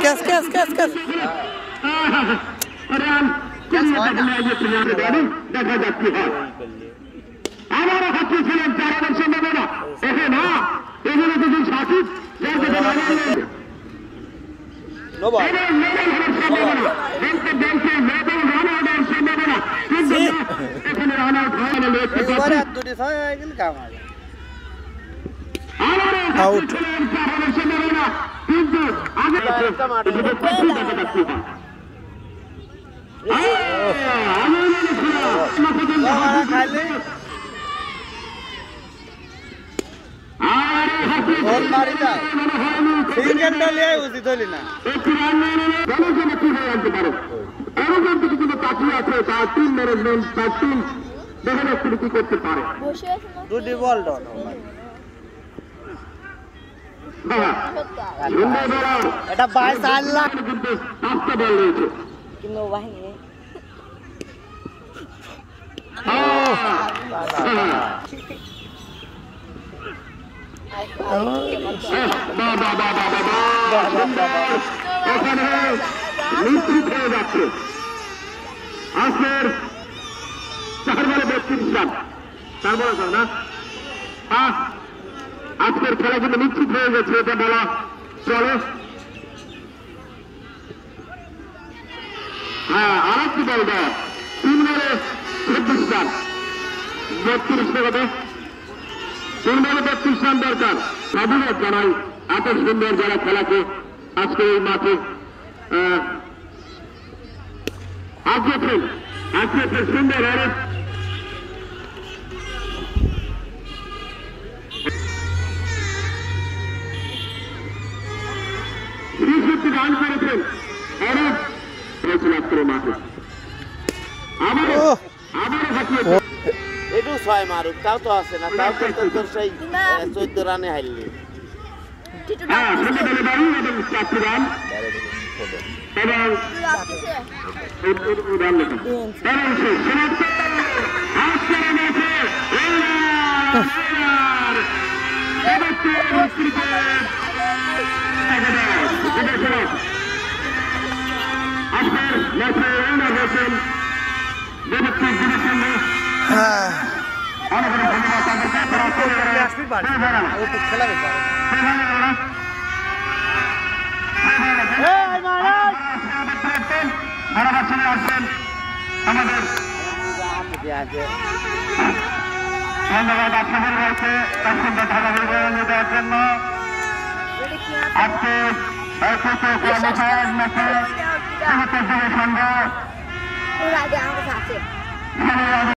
catch catch catch catch দেখা যাচ্ছে আবারও হচ্ছে ছিলেন চারানোর সম্ভাবনা ওকে না এগুলো যদি সঠিক আউট কিন্তু টিম ম্যানেজমেন্ট তার টিম দেখা যাচ্ছে কি করতে পারে দুটি বল ডন এটা 22 লাখ কিন্তু 5টা বল রয়েছে কিন্তু বাহিনী এখানে নিশ্চিত হয়ে যাচ্ছে আজকের 4/32 রান 4 না আজকের খেলা কিন্তু নিশ্চিত হয়ে গেছে এটা বলা চলে হ্যাঁ আরেকটি বল দেয় 3/26 রান 32 টাকাতে 3/32 রান দরকার সাধুবাদ জানাই এত সুন্দর যারা খেলাকে আজকে এই মাঠে আজকে সুন্দর অনেক রান করেছেন অনেক হয়েছিল আজকের মাঠে আবারও হাঁটিয়েছে একটু 6 মারুক তাও তো আছে না তাও তো তোর সেই 14 রানে হারলি হ্যাঁ ছোট দলে বাড়ি এবং 4 রান এবং আজকের ম্যাচে আজকের ম্যাচে উইনার হয়েছেন দেবত্রী দিনের অনেক অনেক ধন্যবাদ তাদেরকে খেলাবে আসছেন আমাদের ধন্যবাদ আপনাদের রয়েছে তার সঙ্গে ঢাকা বিভাগের দেওয়ার জন্য আজকে ম্যাচে সংঘ